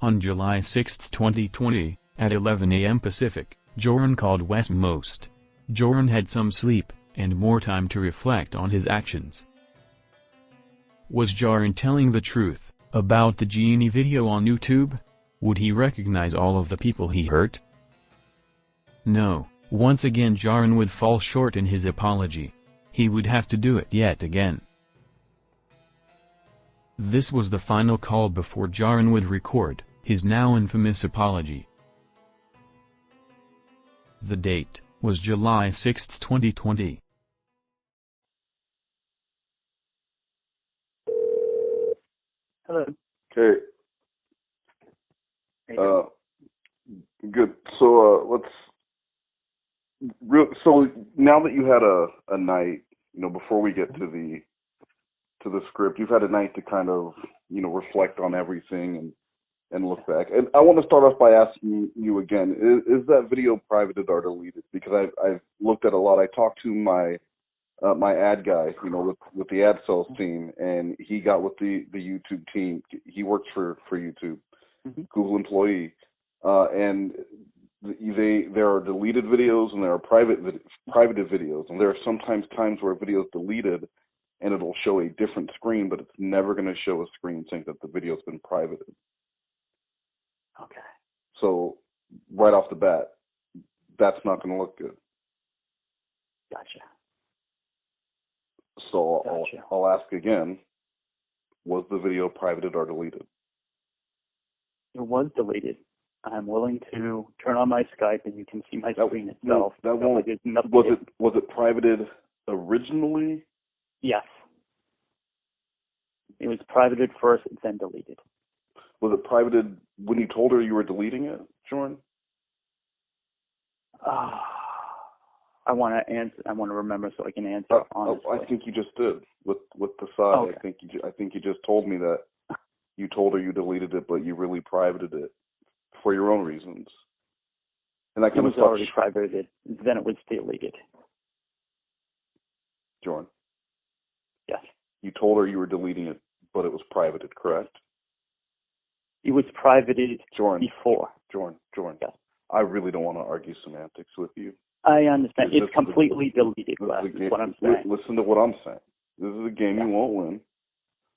On July 6, 2020, at 11 a.m. Pacific, Jorrun called Westmost. Jorrun had some sleep, and more time to reflect on his actions. Was Jorrun telling the truth about the GENIE video on YouTube? Would he recognize all of the people he hurt? No, once again Jorrun would fall short in his apology. He would have to do it yet again. This was the final call before Jorrun would record his now infamous apology. The date was July 6, 2020. Hello. Okay. Good. So so now that you had a night, before we get to the script, you've had a night to kind of, reflect on everything and look back. And I want to start off by asking you again, is that video privated or deleted? Because I've looked at a lot. I talked to my ad guy, with the ad sales team, and he got with the YouTube team. He works for YouTube, Google employee, and there are deleted videos and there are privated videos, and there are sometimes times where a video is deleted and it'll show a different screen, but it's never going to show a screen saying that the video's been privated. Okay. So right off the bat, that's not going to look good. Gotcha. So Gotcha. I'll ask again, was the video privated or deleted? It was deleted. I'm willing to turn on my Skype and you can see my screen itself. Was it privated originally? Yes. It was privated first and then deleted. Was it privated when you told her you were deleting it, Jorrun? I want to remember so I can answer honestly. I think you just did with the side. Okay. I think you just told me that you told her you deleted it, but you really privated it for your own reasons. And that kind it was already privated. Then it was deleted. Jorrun. Yes. You told her you were deleting it, but it was privated, correct? It was privated Jorrun, before. Jorrun. Yes. I really don't want to argue semantics with you. I understand. It's completely deleted, is what I'm saying. Listen to what I'm saying. This is a game you won't win.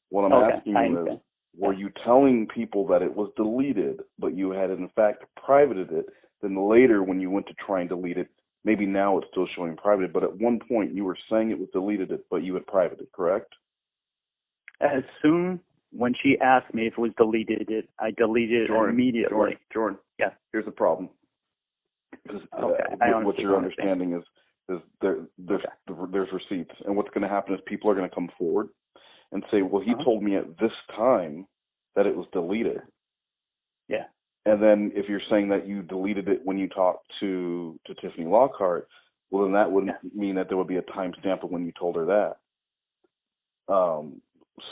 What I'm asking you is, were you telling people that it was deleted, but you had in fact privated it, then later when you went to try and delete it, maybe now it's still showing privated, but at one point you were saying it was deleted it, but you had privated, correct? As soon when she asked me if it was deleted, I deleted it immediately. Jorrun, yeah. Here's the problem. What you're understanding is there's receipts, and what's going to happen is people are going to come forward and say, well, he told me at this time that it was deleted. Yeah. And then if you're saying that you deleted it when you talked to Tiffany Lockhart, well, then that wouldn't mean that there would be a timestamp of when you told her that.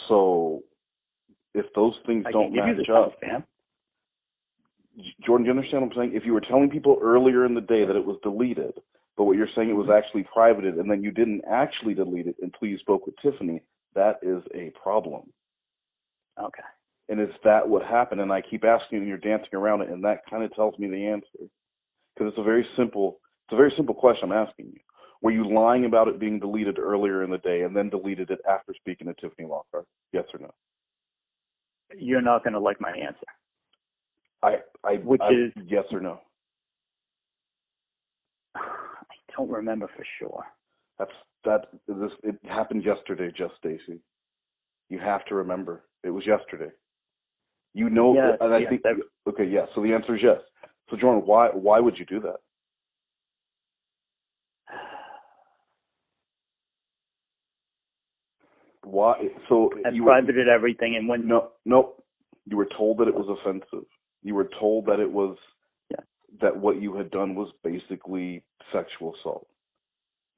So if those things don't match up, Jorrun, do you understand what I'm saying? If you were telling people earlier in the day that it was deleted, but what you're saying it was actually privated, and then you didn't actually delete it until you spoke with Tiffany, that is a problem. Okay. And is that what happened? And I keep asking you, and you're dancing around it, and that kind of tells me the answer. Because it's a very simple question I'm asking you. Were you lying about it being deleted earlier in the day and then deleted it after speaking to Tiffany Lockhart? Yes or no? You're not going to like my answer. Which is yes or no? I don't remember for sure. It happened yesterday, Stacy. You have to remember. It was yesterday. You know, yes, and I think okay, yeah. So the answer is yes. So Jorrun, why would you do that? Why? So I privated everything, and when nope. You were told that it was offensive. You were told that it was that what you had done was basically sexual assault.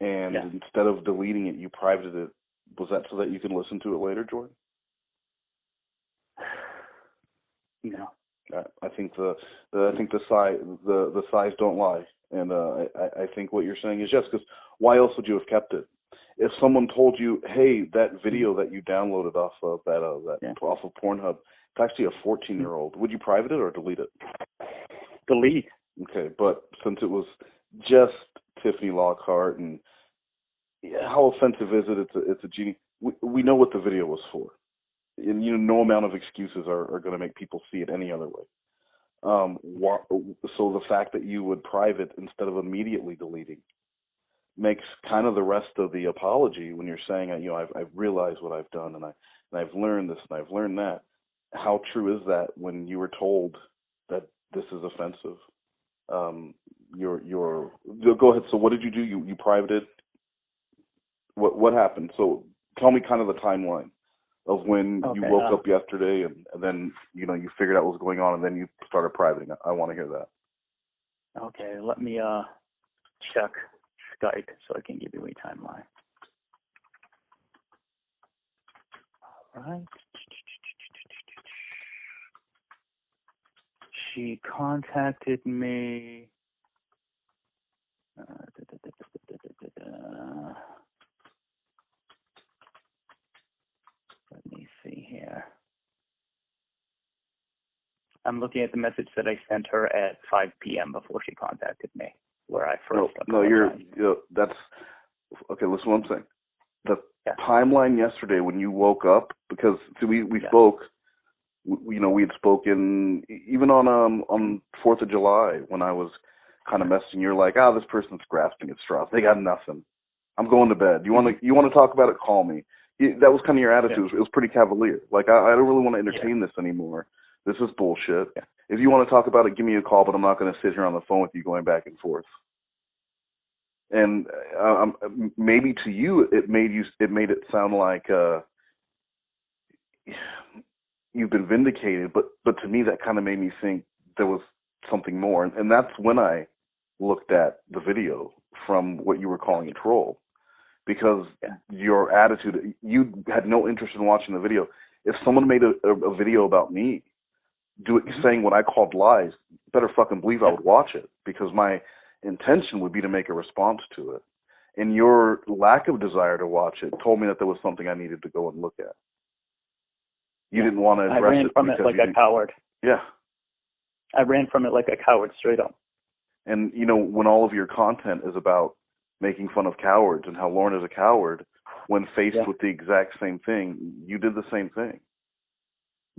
And instead of deleting it, you privated it. Was that so that you can listen to it later, Jorrun? No. I think the size don't lie, and I think what you're saying is yes. Because why else would you have kept it? if someone told you, hey, that video that you downloaded off of off of Pornhub, it's actually a 14-year-old, would you private it or delete it? Delete. Okay, but since it was just Tiffany Lockhart, and how offensive is it? It's a GENIE. We know what the video was for, and no amount of excuses are going to make people see it any other way. So the fact that you would private instead of immediately deleting makes kind of the rest of the apology when you're saying, I've realized what I've done, and I've learned this and I've learned that. How true is that when you were told that this is offensive? Go ahead. So what did you do? You privated. What happened? So tell me kind of the timeline of when you woke up yesterday and then you figured out what was going on and then you started privating. I want to hear that. Okay, let me check Skype so I can give you a timeline. All right. She contacted me. Let me see here. I'm looking at the message that I sent her at 5 p.m. before she contacted me, where I first that's okay. Listen to what I'm saying. The timeline yesterday when you woke up, because we spoke. We had spoken even on 4th of July when I was kind of messaging. You're like, this person's grasping at straws. They got nothing. I'm going to bed. You want to talk about it? Call me. That was kind of your attitude. It was pretty cavalier. Like, I don't really want to entertain this anymore. This is bullshit. Yeah. If you want to talk about it, give me a call, but I'm not going to sit here on the phone with you going back and forth. And maybe to you, it made it sound like you've been vindicated, but to me, that kind of made me think there was something more. And that's when I looked at the video from what you were calling a troll. Because your attitude, you had no interest in watching the video. If someone made a video about me, saying what I called lies, better fucking believe I would watch it, because my intention would be to make a response to it. And your lack of desire to watch it told me that there was something I needed to go and look at. You didn't want to address it. I ran from it like a coward. Yeah. I ran from it like a coward, straight up. And, when all of your content is about making fun of cowards and how Lauren is a coward, when faced with the exact same thing, you did the same thing.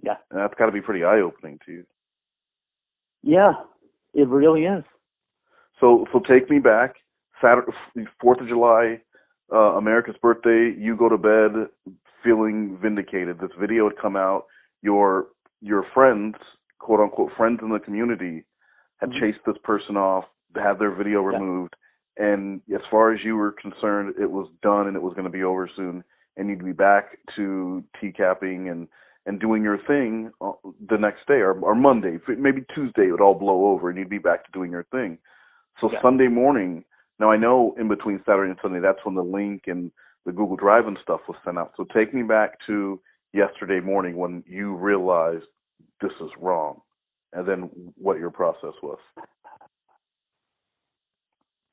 Yeah. And that's got to be pretty eye-opening to you. Yeah, it really is. So take me back. Saturday, 4th of July, America's birthday, you go to bed feeling vindicated. This video had come out. Your friends, quote-unquote friends in the community, had chased this person off, had their video removed, and as far as you were concerned, it was done and it was going to be over soon, and you'd be back to TCAPing and doing your thing the next day, or Monday, maybe Tuesday, it would all blow over and you'd be back to doing your thing. So Sunday morning, now I know in between Saturday and Sunday, that's when the link and the Google Drive and stuff was sent out. So take me back to yesterday morning when you realized this is wrong, and then what your process was.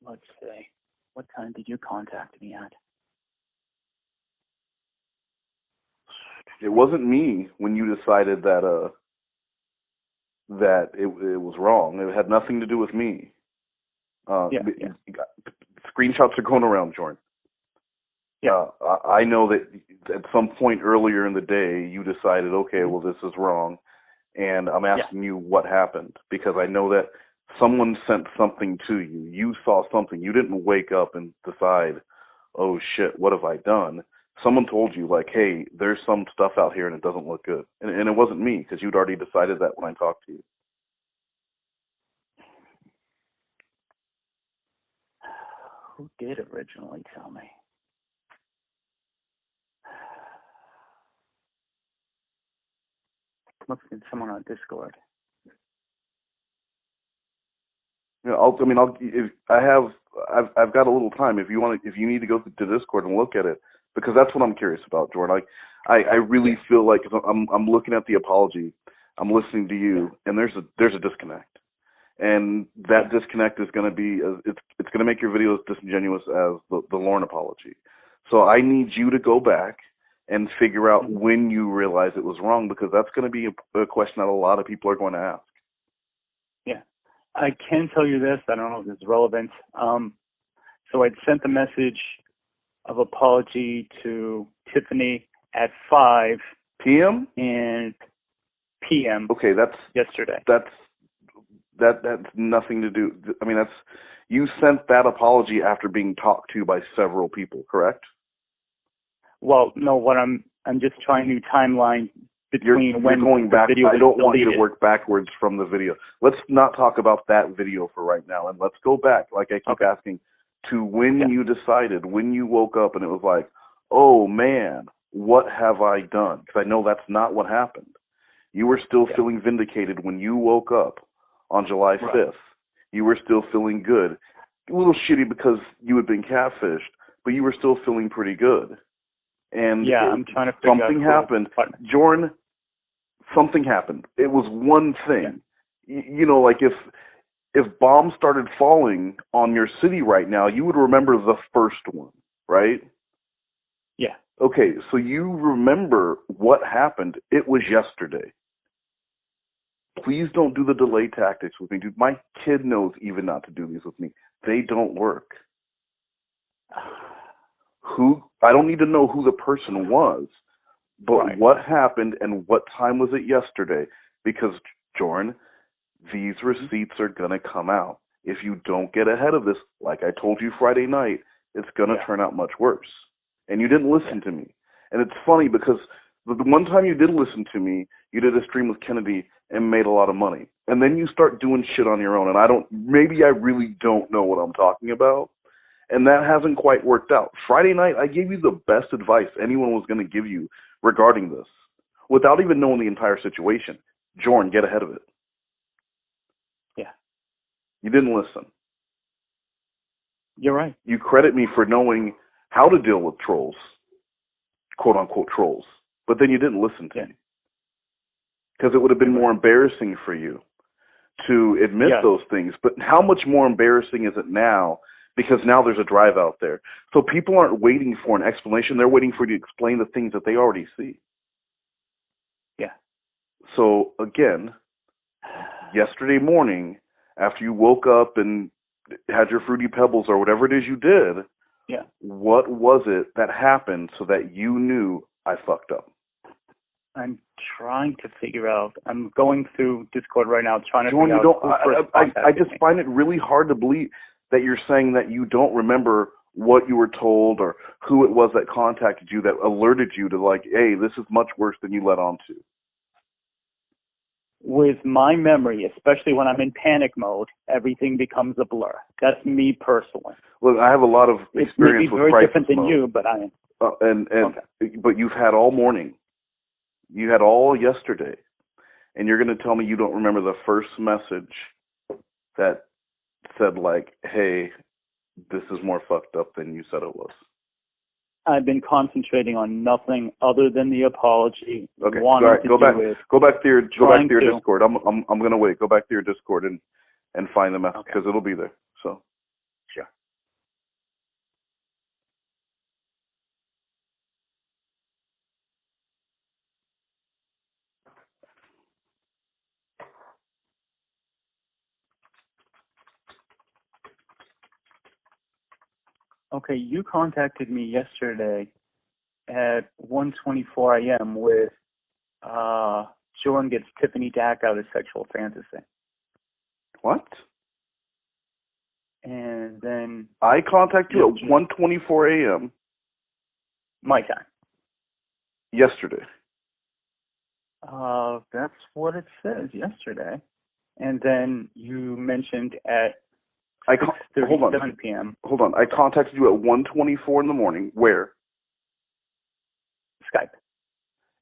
Let's see. What time did you contact me at? It wasn't me when you decided that it was wrong. It had nothing to do with me. Screenshots are going around, Jorrun. I know that at some point earlier in the day, you decided, okay, well, this is wrong, and I'm asking you what happened, because I know that someone sent something to you. You saw something. You didn't wake up and decide, oh, shit, what have I done? Someone told you, like, hey, there's some stuff out here and it doesn't look good. And it wasn't me, because you'd already decided that when I talked to you. Who did originally tell me? Must have been someone on Discord. I've got a little time. If you need to go to Discord and look at it, because that's what I'm curious about, Jorrun. I really feel like I'm looking at the apology, I'm listening to you, and there's a disconnect, and that disconnect is going to be it's going to make your video as disingenuous as the Lauren apology. So I need you to go back and figure out when you realize it was wrong, because that's going to be a question that a lot of people are going to ask. Yeah. I can tell you this. I don't know if it's relevant. So I'd sent the message of apology to Tiffany at 5 PM? and PM. Okay, that's yesterday. That's nothing to do. I mean, you sent that apology after being talked to by several people, correct? Well, no. What I'm just trying to timeline between You're when going the back. video I was don't want you to deleted. work backwards from the video. Let's not talk about that video for right now, and let's go back, like I keep asking, to when you decided, when you woke up and it was like, oh man, what have I done? Because I know that's not what happened. You were still feeling vindicated when you woke up on July 5th. Right. You were still feeling good. A little shitty because you had been catfished, but you were still feeling pretty good. And I'm trying to figure out something happened. Jorrun, something happened. It was one thing. Yeah. You know, like if bombs started falling on your city right now, you would remember the first one, right? Yeah. Okay, so you remember what happened. It was yesterday. Please don't do the delay tactics with me, dude. My kid knows even not to do these with me. They don't work. I don't need to know who the person was, but what happened and what time was it yesterday? Because, Jorrun, these receipts are going to come out. If you don't get ahead of this, like I told you Friday night, it's going to turn out much worse. And you didn't listen to me. And it's funny because the one time you did listen to me, you did a stream with Kennedy and made a lot of money. And then you start doing shit on your own. And maybe I really don't know what I'm talking about. And that hasn't quite worked out. Friday night, I gave you the best advice anyone was going to give you regarding this without even knowing the entire situation. Jorrun, get ahead of it. Yeah. You didn't listen. You're right. You credit me for knowing how to deal with trolls, quote-unquote trolls, but then you didn't listen to me. Because it would have been more embarrassing for you to admit those things. But how much more embarrassing is it now? Because now there's a drive out there. So people aren't waiting for an explanation. They're waiting for you to explain the things that they already see. Yeah. So, again, yesterday morning, after you woke up and had your Fruity Pebbles or whatever it is you did, what was it that happened so that you knew I fucked up? I'm trying to figure out. I'm going through Discord right now trying to Jorrun, figure out who first contacted I just me. find it really hard to believe that you're saying that you don't remember what you were told or who it was that contacted you that alerted you to, like, hey, this is much worse than you let on to. With my memory, especially when I'm in panic mode, everything becomes a blur. That's me personally. Look, I have a lot of experience with crisis mode. It's very different than you, but I am. But you've had all morning. You had all yesterday. And you're going to tell me you don't remember the first message that said, like, hey, this is more fucked up than you said it was. I've been concentrating on nothing other than the apology. Okay, all right, go back to your Discord. I'm going to wait. Go back to your Discord and find the message because it'll be there. So. Sure. Okay, you contacted me yesterday at 1:24 a.m. with Joran gets Tiffany Dak out of sexual fantasy. What? And then I contacted you at 1:24 a.m. my time. Yesterday. That's what it says, yesterday. And then you mentioned at 6:37 p.m. Hold on. I contacted you at 1:24 in the morning. Where? Skype.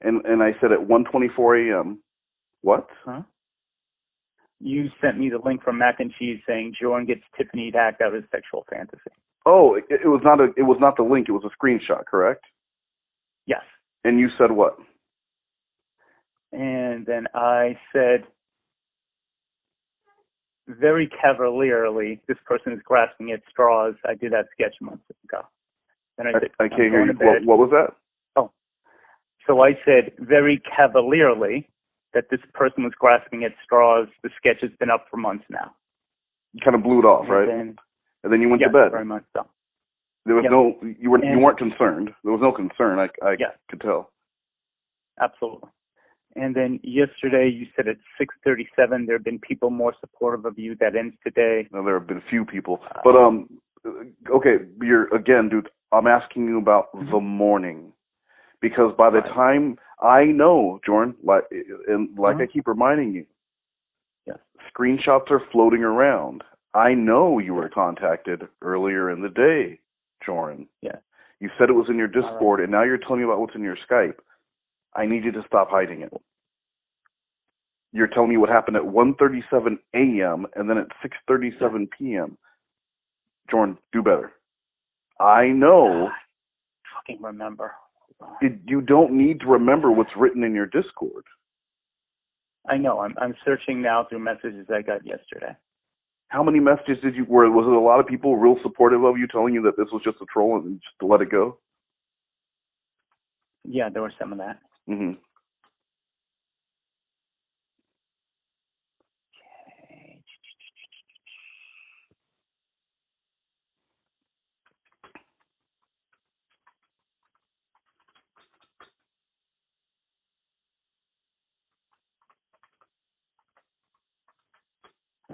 And I said at 1:24 a.m. What? Huh? You sent me the link from Mac and Cheese saying Joran gets Tiffany Dak out of sexual fantasy. Oh, it was not the link. It was a screenshot, correct? Yes. And you said what? And then I said very cavalierly, this person is grasping at straws. I did that sketch months ago. Then I said, I I'm can't hear going you. to bed. What was that? Oh, so I said very cavalierly that this person was grasping at straws. The sketch has been up for months now. You kind of blew it off, right? And then you went yes, to bed. very much so. There was Yes. no, you weren't concerned. There was no concern. I Yes. could tell. Absolutely. And then yesterday you said at 6:37 there have been people more supportive of you. That ends today. Now, there have been a few people, but okay, again, dude. I'm asking you about the morning, because by the time I know, Jorrun, I keep reminding you, yes, screenshots are floating around. I know you were contacted earlier in the day, Jorrun. Yeah. You said it was in your Discord, and now you're telling me about what's in your Skype. I need you to stop hiding it. You're telling me what happened at 1:37 a.m. and then at 6:37 p.m. Jorrun, do better. I know. I fucking remember. You don't need to remember what's written in your Discord. I know. I'm searching now through messages I got yesterday. How many messages was it a lot of people real supportive of you, telling you that this was just a troll and just to let it go? Yeah, there was some of that. Mm-hmm.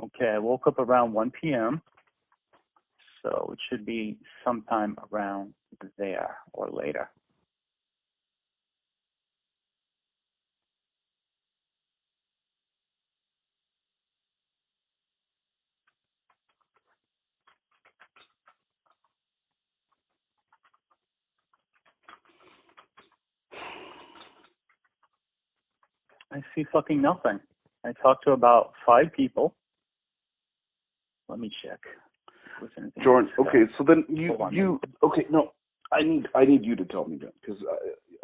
Okay, I woke up around 1 p.m., so it should be sometime around there or later. I see fucking nothing. I talked to about 5 people. Let me check. Jorrun, okay, so then I need you to tell me then, because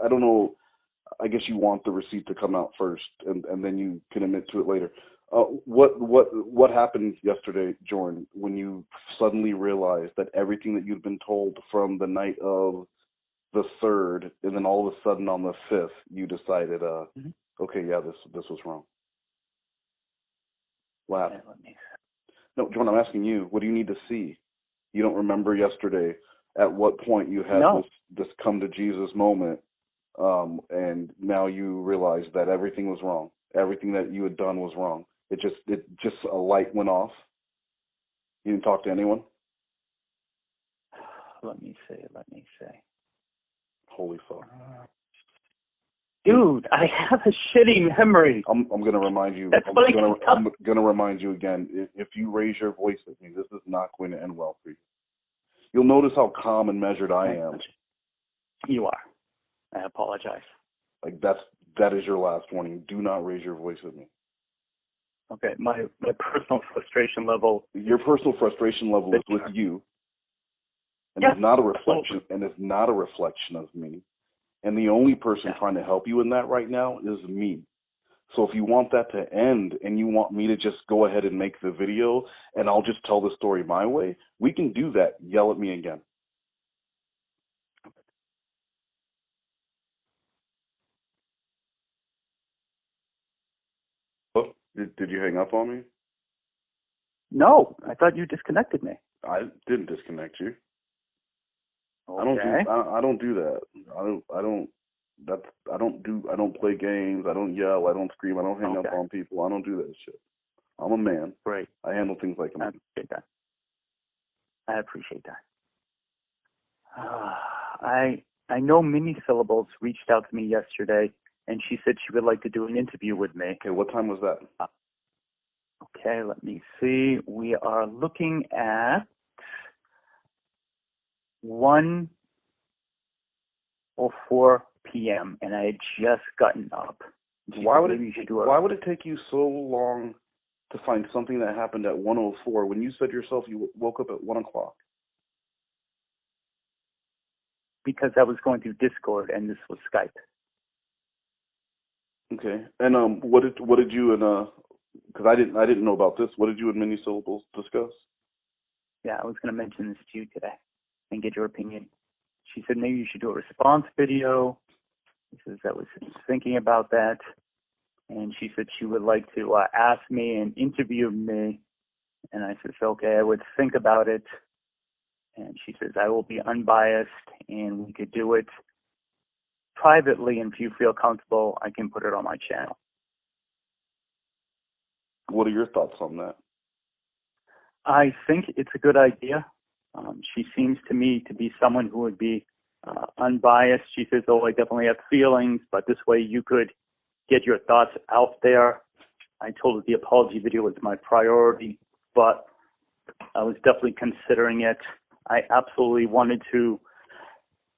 I don't know. I guess you want the receipt to come out first, and then you can admit to it later. What happened yesterday, Jorrun, when you suddenly realized that everything that you'd been told from the night of the 3rd, and then all of a sudden on the 5th, you decided, okay, yeah, this was wrong. What happened? No, Jorrun, I'm asking you. What do you need to see? You don't remember yesterday at what point you had this come to Jesus moment, and now you realize that everything was wrong. Everything that you had done was wrong. It just a light went off. You didn't talk to anyone? Let me see. Holy fuck. Dude, I have a shitty memory. I'm going to remind you. I'm going to remind you again. If you raise your voice at me, this is not going to end well for you. You'll notice how calm and measured I am. You are. I apologize. Like that is your last warning. Do not raise your voice at me. Okay, my personal frustration level. Your personal frustration level is with you, and it's not a reflection. And it's not a reflection of me. And the only person trying to help you in that right now is me. So if you want that to end and you want me to just go ahead and make the video and I'll just tell the story my way, we can do that. Yell at me again. Oh, did you hang up on me? No, I thought you disconnected me. I didn't disconnect you. Okay. I don't do that. I don't play games. I don't yell. I don't scream. I don't hang up on people. I don't do that shit. I'm a man. Great. I handle things like a man. I appreciate that. I know Mini Syllables reached out to me yesterday, and she said she would like to do an interview with me. Okay, what time was that? Okay, let me see. We are looking at 1:04 p.m. and I had just gotten up. Why would it take you so long to find something that happened at 1:04 when you said yourself you woke up at 1 o'clock? Because I was going through Discord and this was Skype. Okay, and what did you and because I didn't know about this. What did you and Mini Syllables discuss? Yeah, I was going to mention this to you today and get your opinion. she said maybe you should do a response video. She says I was thinking about that. And she said she would like to ask me and interview me. And I said, okay, I would think about it. And she says, I will be unbiased and we could do it privately. And if you feel comfortable, I can put it on my channel. What are your thoughts on that? I think it's a good idea. She seems to me to be someone who would be unbiased. She says, oh, I definitely have feelings, but this way you could get your thoughts out there. I told her the apology video was my priority, but I was definitely considering it. I absolutely wanted to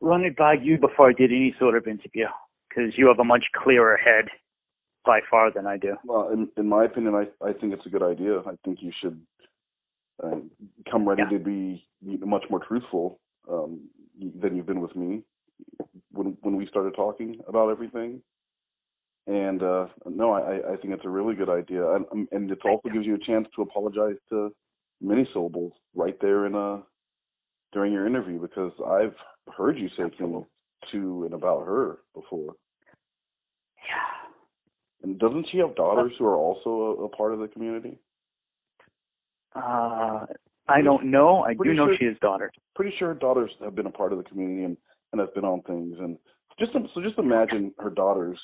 run it by you before I did any sort of interview, because you have a much clearer head by far than I do. Well, in my opinion, I think it's a good idea. I think you should come ready to be much more truthful than you've been with me when we started talking about everything. And no, I think it's a really good idea, and it also gives you a chance to apologize to many syllables right there during your interview, because I've heard you say things to and about her before. Yeah. And doesn't she have daughters who are also a part of the community? I don't know. I do know she has daughters. Pretty sure her daughters have been a part of the community and have been on things. And just imagine her daughters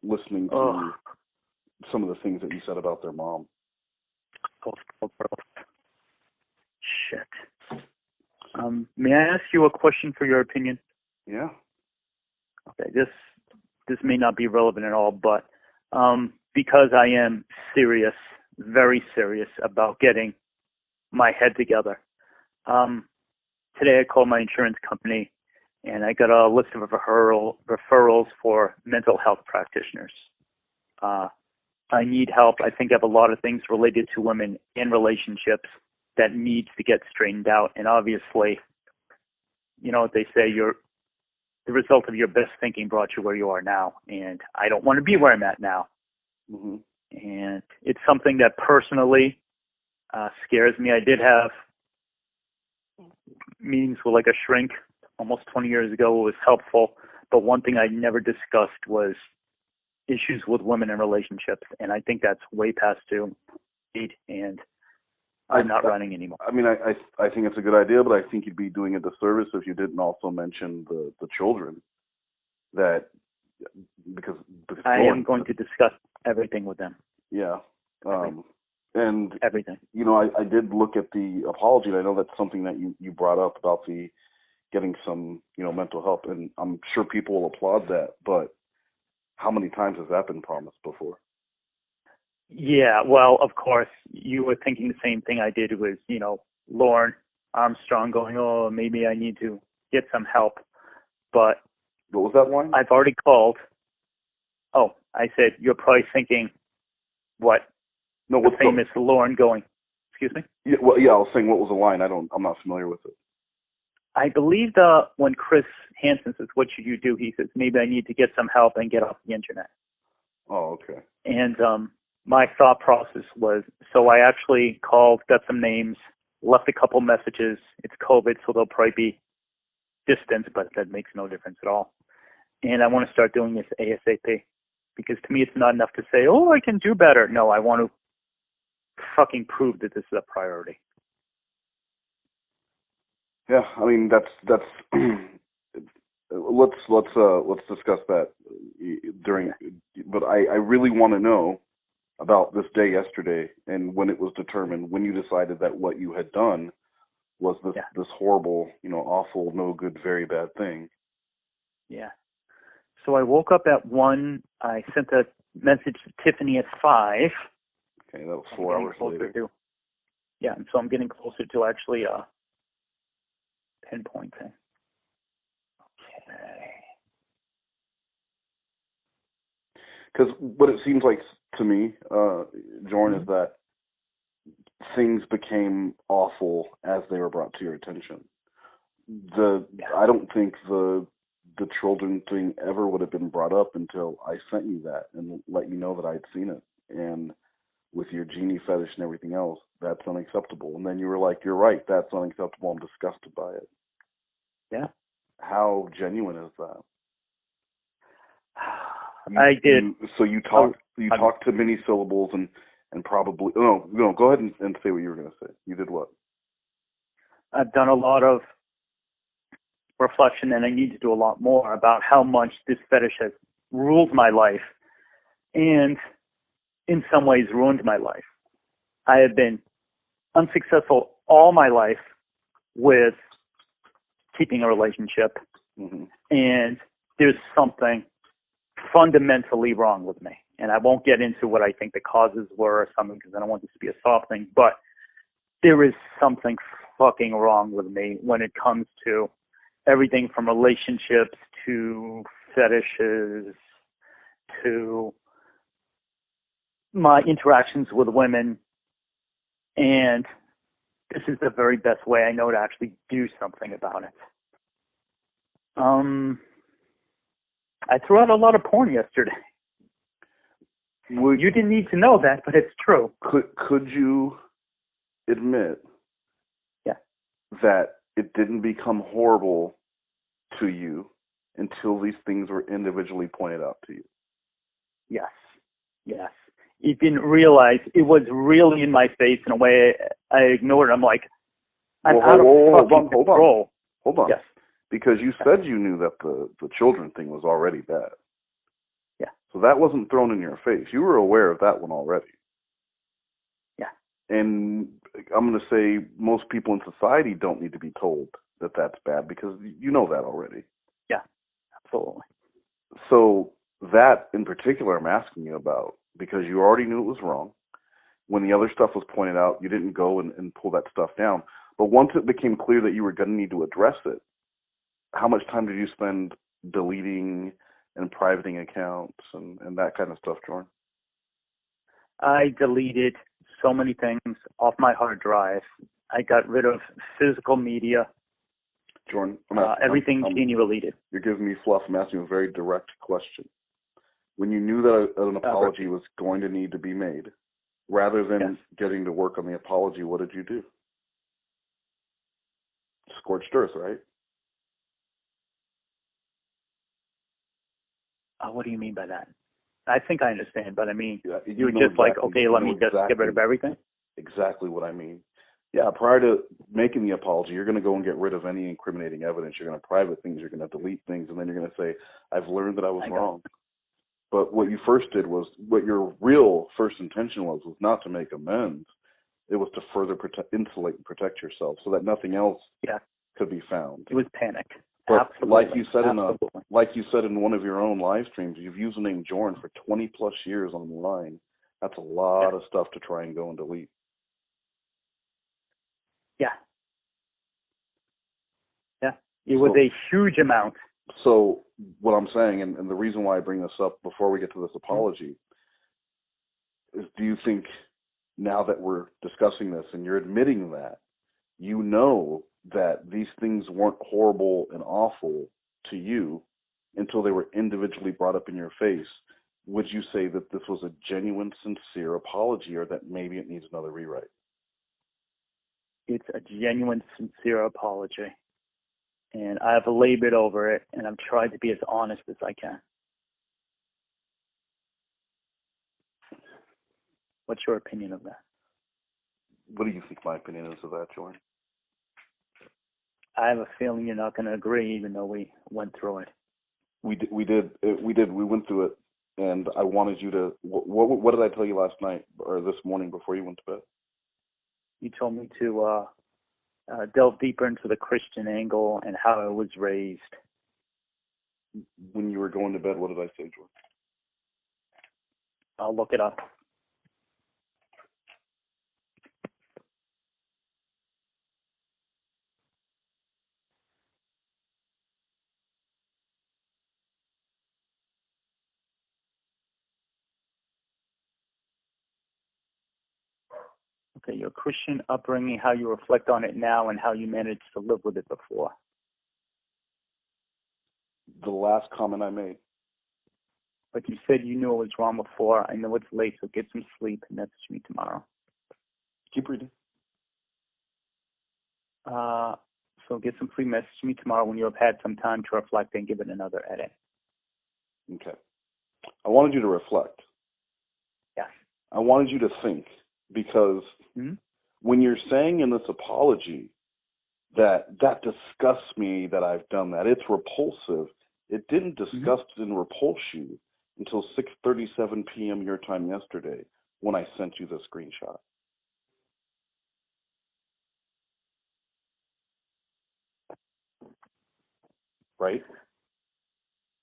listening to some of the things that you said about their mom. Shit. May I ask you a question for your opinion? Yeah. Okay, this may not be relevant at all, but because I am serious, very serious about getting my head together. Today I called my insurance company and I got a list of referrals for mental health practitioners. I need help. I think I have a lot of things related to women in relationships that needs to get straightened out. And obviously, you know what they say, the result of your best thinking brought you where you are now. And I don't want to be where I'm at now. Mm-hmm. And it's something that personally scares me. I did have meetings with like a shrink almost 20 years ago. It was helpful. But one thing I never discussed was issues with women in relationships. And I think that's way past due. And I'm not running anymore. I mean, I think it's a good idea, but I think you'd be doing a disservice if you didn't also mention the children. That because I am going to discuss everything with them. Yeah. And everything. You know, I did look at the apology, and I know that's something that you brought up about the getting some, mental help, and I'm sure people will applaud that, but how many times has that been promised before? Yeah, well, of course, you were thinking the same thing I did. It was, Lauren Armstrong going, oh, maybe I need to get some help. But what was that line? I've already called. Oh, I said, you're probably thinking, what? No, the famous Lauren going, excuse me? Yeah, well, yeah, I was saying, what was the line? I'm not familiar with it. I believe when Chris Hansen says, what should you do? He says, maybe I need to get some help and get off the internet. Oh, okay. And my thought process was, so I actually called, got some names, left a couple messages. It's COVID, so they'll probably be distant, but that makes no difference at all. And I want to start doing this ASAP, because to me it's not enough to say, oh, I can do better. No, I want to fucking prove that this is a priority. Yeah, I mean that's let's discuss that during. But I really want to know about this day yesterday and when it was determined, when you decided that what you had done was this horrible, awful, no good, very bad thing. Yeah. So I woke up at 1. I sent a message to Tiffany at 5. Okay, that was 4 hours later. Yeah, and so I'm getting closer to actually pinpointing. Okay. Because what it seems like to me, Jorrun, is that things became awful as they were brought to your attention. I don't think the children thing ever would have been brought up until I sent you that and let you know that I'd seen it. And with your GENIE fetish and everything else, that's unacceptable. And then you were like, you're right, that's unacceptable. I'm disgusted by it. Yeah. How genuine is that? I did. So you talked to many syllables and probably no. Go ahead and say what you were going to say. You did what? I've done a lot of reflection, and I need to do a lot more about how much this fetish has ruled my life, and in some ways ruined my life. I have been unsuccessful all my life with keeping a relationship, and there's something fundamentally wrong with me. And I won't get into what I think the causes were or something because I don't want this to be a soft thing, but there is something fucking wrong with me when it comes to everything from relationships to fetishes to my interactions with women. And this is the very best way I know to actually do something about it. I threw out a lot of porn yesterday. You didn't need to know that, but it's true. Could you admit that it didn't become horrible to you until these things were individually pointed out to you? Yes. You didn't realize it was really in my face in a way I ignored it. I'm like, I'm out of fucking control. Hold on. Yes. Because you said you knew that the children thing was already bad. Yeah. So that wasn't thrown in your face. You were aware of that one already. Yeah. And I'm going to say most people in society don't need to be told that that's bad because you know that already. Yeah, absolutely. So that in particular I'm asking you about because you already knew it was wrong. When the other stuff was pointed out, you didn't go and pull that stuff down. But once it became clear that you were going to need to address it, how much time did you spend deleting and privating accounts and that kind of stuff, Jorrun? I deleted so many things off my hard drive. I got rid of physical media. Jorrun, everything GENIE related. You're giving me fluff. I'm asking you a very direct question. When you knew that an apology was going to need to be made, rather than getting to work on the apology, what did you do? Scorched earth, right? What do you mean by that? I think I understand, but I mean, you were just like, okay, let me just get rid of everything? Exactly what I mean. Yeah, prior to making the apology, you're going to go and get rid of any incriminating evidence. You're going to private things. You're going to delete things. And then you're going to say, I've learned that I was wrong. But what you first did was, what your real first intention was not to make amends. It was to further insulate and protect yourself so that nothing else could be found. It was panic. But absolutely. like you said in one of your own live streams, you've used the name Jorrun for 20 plus years online. That's a lot of stuff to try and go and delete. Yeah. It was a huge amount. So what I'm saying, and the reason why I bring this up before we get to this apology, is do you think now that we're discussing this and you're admitting that, you know that these things weren't horrible and awful to you until they were individually brought up in your face, would you say that this was a genuine, sincere apology or that maybe it needs another rewrite? It's a genuine, sincere apology. And I've labored over it, and I've tried to be as honest as I can. What's your opinion of that? What do you think my opinion is of that, Jorrun? I have a feeling you're not going to agree, even though we went through it. We went through it, and I wanted you to. What did I tell you last night or this morning before you went to bed? You told me to delve deeper into the Christian angle and how I was raised. When you were going to bed, what did I say, Jorrun? I'll look it up. Okay, your Christian upbringing, how you reflect on it now, and how you managed to live with it before. The last comment I made. But you said you knew it was wrong before. I know it's late, so get some sleep and message me tomorrow. Keep reading. So get some free message to me tomorrow when you have had some time to reflect and give it another edit. Okay. I wanted you to reflect. Yes. I wanted you to think, because when you're saying in this apology that disgusts me that I've done that, it's repulsive, it didn't disgust and repulse you until 6:37 p.m. your time yesterday when I sent you the screenshot. Right?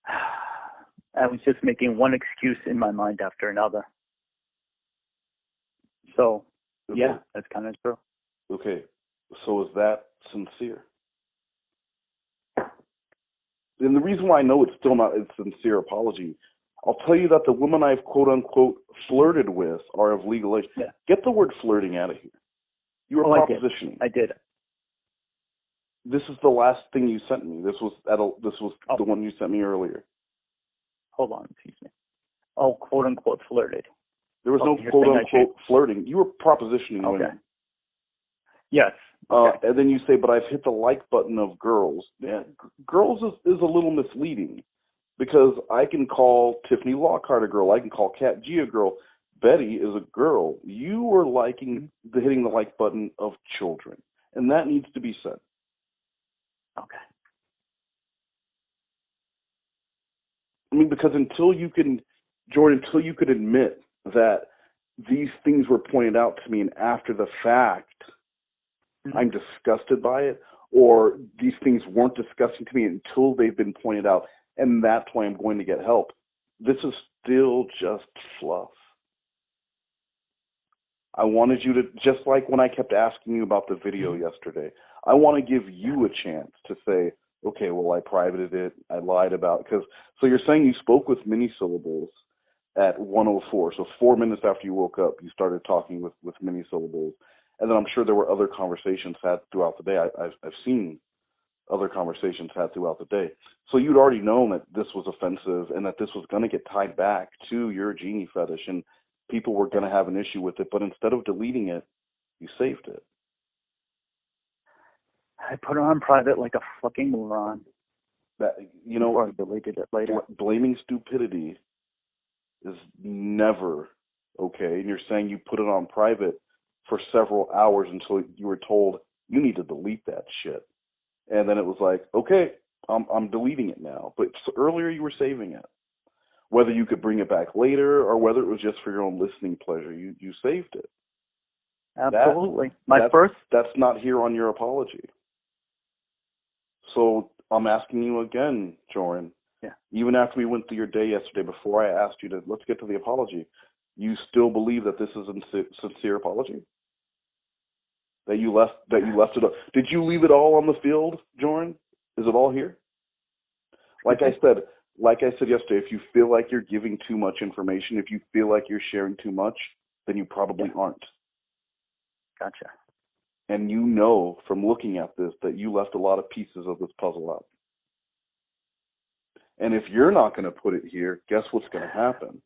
I was just making one excuse in my mind after another. So, Okay. yeah, that's kind of true. Okay. So is that sincere? And the reason why I know it's still not a sincere apology, I'll tell you that the women I've quote-unquote flirted with are of legal age. Yeah. Get the word flirting out of here. You were propositioning. I did. This is the last thing you sent me. This was the one you sent me earlier. Hold on, excuse me. Oh, quote-unquote flirted. There was no quote-unquote flirting. You were propositioning women. Yes. Okay. And then you say, but I've hit the like button of girls. Yeah, girls is a little misleading, because I can call Tiffany Lockhart a girl. I can call Kat G a girl. Betty is a girl. You were hitting the like button of children, and that needs to be said. Okay. I mean, because until you can admit that these things were pointed out to me and after the fact, I'm disgusted by it, or these things weren't disgusting to me until they've been pointed out, and that's why I'm going to get help. This is still just fluff. I wanted you to, just like when I kept asking you about the video yesterday, I want to give you a chance to say, okay, well, I privated it, I lied about it. So you're saying you spoke with mini-syllables at 1:04, so 4 minutes after you woke up, you started talking with mini-syllables. And then I'm sure there were other conversations had throughout the day. I've seen other conversations had throughout the day. So you'd already known that this was offensive and that this was going to get tied back to your GENIE fetish, and people were going to have an issue with it. But instead of deleting it, you saved it. I put it on private like a fucking moron. That, you know, or deleted it later. Blaming stupidity is never okay. And you're saying you put it on private for several hours until you were told you need to delete that shit. And then it was like, okay, I'm deleting it now. But earlier you were saving it. Whether you could bring it back later or whether it was just for your own listening pleasure, you saved it. Absolutely. That's not here on your apology. So I'm asking you again, Jorrun. Yeah. Even after we went through your day yesterday, before I asked you to, let's get to the apology, you still believe that this is a sincere apology? That you left it up? Did you leave it all on the field, Jorrun? Is it all here? Like I said yesterday, if you feel like you're giving too much information, if you feel like you're sharing too much, then you probably aren't. Gotcha. And you know from looking at this that you left a lot of pieces of this puzzle out. And if you're not going to put it here, guess what's going to happen?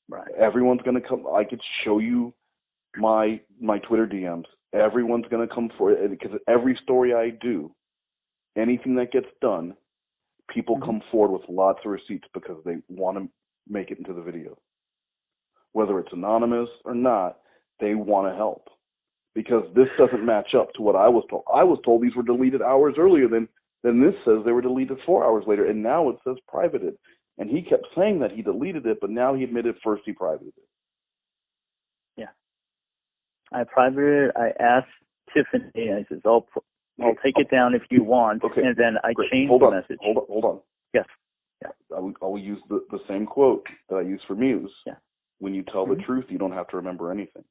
Right. Everyone's going to come. I could show you my Twitter DMs. Everyone's going to come for it, because every story I do, anything that gets done, people come forward with lots of receipts because they want to make it into the video. Whether it's anonymous or not, they want to help. Because this doesn't match up to what I was told. I was told these were deleted hours earlier than this says they were deleted 4 hours later, and now it says privated. And he kept saying that he deleted it, but now he admitted first he privated it. Yeah. I privated it. I asked Tiffany, I says, I'll take it down if you want. Okay. And then I changed the message. Hold on. Yes. Yeah. I will use the same quote that I use for Muse. Yeah. When you tell the truth, you don't have to remember anything.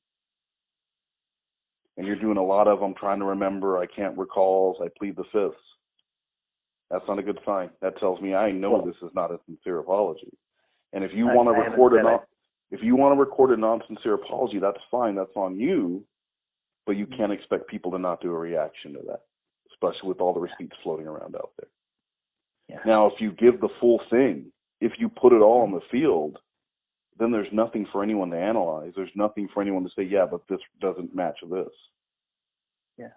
And you're doing a lot of, I'm trying to remember, I can't recall, I plead the fifths. That's not a good sign. That tells me I know this is not a sincere apology. And if you want to record a non-sincere apology, that's fine. That's on you. But you can't expect people to not do a reaction to that, especially with all the receipts floating around out there. Yeah. Now, if you give the full thing, if you put it all on the field, then there's nothing for anyone to analyze. There's nothing for anyone to say, yeah, but this doesn't match this. Yeah.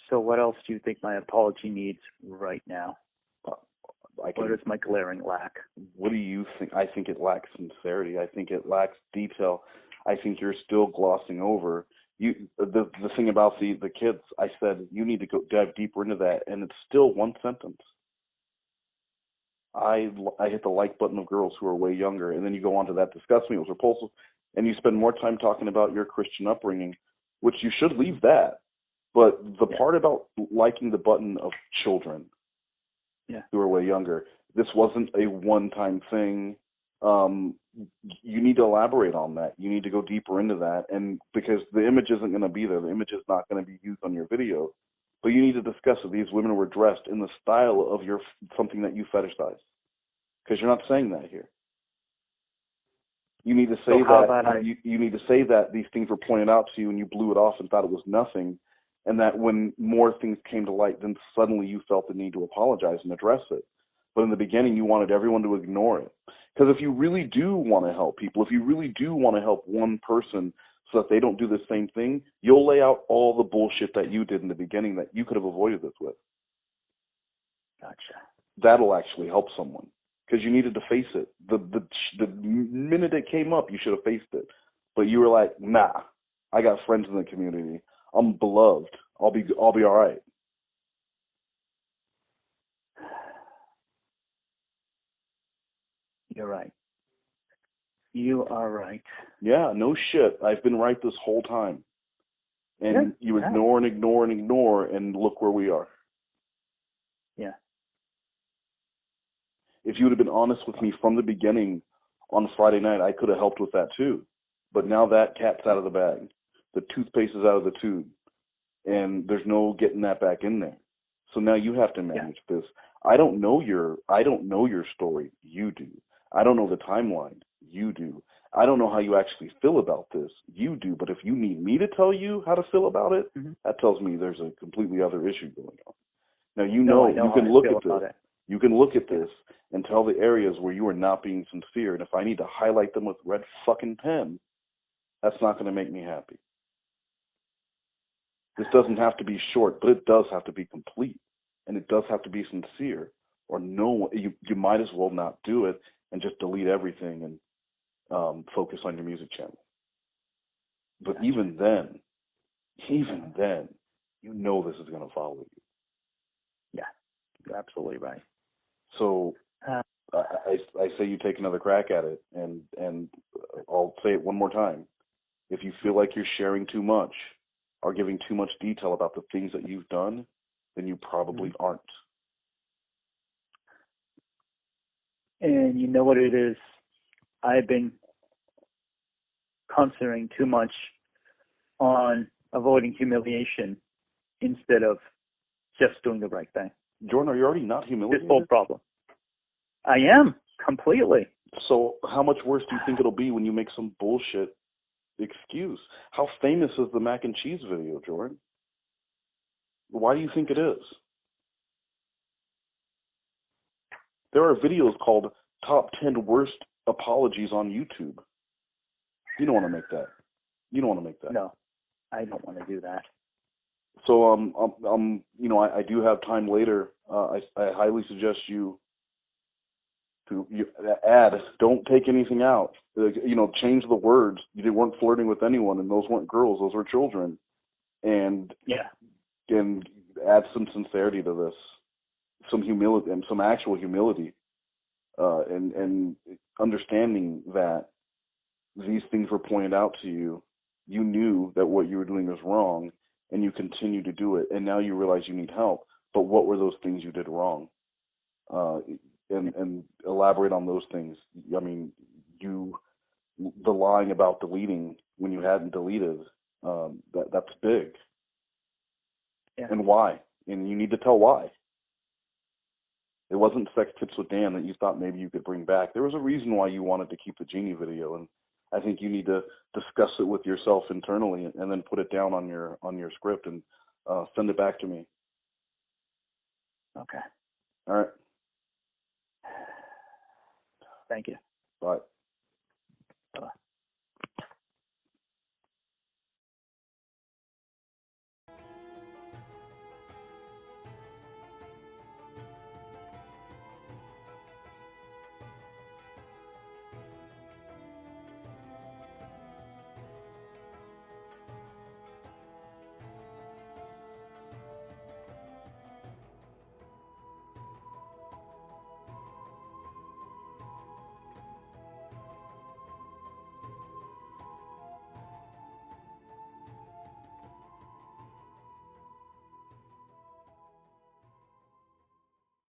So what else do you think my apology needs right now? What is my glaring lack? What do you think? I think it lacks sincerity. I think it lacks detail. I think you're still glossing over. The thing about the kids, I said you need to go dive deeper into that, and it's still one sentence. I hit the like button of girls who are way younger, and then you go on to that disgust me, it was repulsive, and you spend more time talking about your Christian upbringing, which you should leave that. But the part about liking the button of children who are way younger, this wasn't a one-time thing. You need to elaborate on that. You need to go deeper into that, and because the image isn't going to be there, the image is not going to be used on your video. But you need to discuss if these women were dressed in the style of something that you fetishize, because you're not saying that here. You need to say you need to say that these things were pointed out to you and you blew it off and thought it was nothing, and that when more things came to light, then suddenly you felt the need to apologize and address it. But in the beginning, you wanted everyone to ignore it. Because if you really do want to help people, if you really do want to help one person so that they don't do the same thing, you'll lay out all the bullshit that you did in the beginning that you could have avoided this with. Gotcha. That'll actually help someone. Because you needed to face it. The minute it came up, you should have faced it. But you were like, nah, I got friends in the community. I'm beloved. I'll be all right. You're right. You are right. Yeah, no shit. I've been right this whole time. And you ignore and ignore and ignore, and look where we are. Yeah. If you would have been honest with me from the beginning on Friday night, I could have helped with that too. But now that cat's out of the bag. The toothpaste is out of the tube. And there's no getting that back in there. So now you have to manage this. I don't know your story. You do. I don't know the timeline. You do. I don't know how you actually feel about this. You do. But if you need me to tell you how to feel about it, that tells me there's a completely other issue going on. Now you can look at this. You can look at this and tell the areas where you are not being sincere. And if I need to highlight them with red fucking pen, that's not going to make me happy. This doesn't have to be short, but it does have to be complete, and it does have to be sincere, or you might as well not do it and just delete everything and focus on your music channel. But even then, you know this is going to follow you. Yeah, you're absolutely right. So I say you take another crack at it, and I'll say it one more time. If you feel like you're sharing too much or giving too much detail about the things that you've done, then you probably aren't. And you know what it is? I've been concentrating too much on avoiding humiliation instead of just doing the right thing. Jordan, are you already not humiliated? This whole problem. I am, completely. So how much worse do you think it'll be when you make some bullshit excuse? How famous is the mac and cheese video, Jordan? Why do you think it is? There are videos called Top 10 Worst Apologies on YouTube. You don't want to make that. You don't want to make that. No, I don't want to do that. So I do have time later. I highly suggest you add. Don't take anything out. Change the words. You weren't flirting with anyone, and those weren't girls. Those were children. And add some sincerity to this, some humility, and some actual humility, and understanding that these things were pointed out to you. You knew that what you were doing was wrong, and you continue to do it, and now you realize you need help. But what were those things you did wrong? And elaborate on those things. I mean, the lying about deleting when you hadn't deleted, that's big. Yeah. And why? And you need to tell why. It wasn't Sex Tips with Dan that you thought maybe you could bring back. There was a reason why you wanted to keep the GENIE video, and I think you need to discuss it with yourself internally and then put it down on your script and send it back to me. Okay. All right. Thank you. Bye. Bye.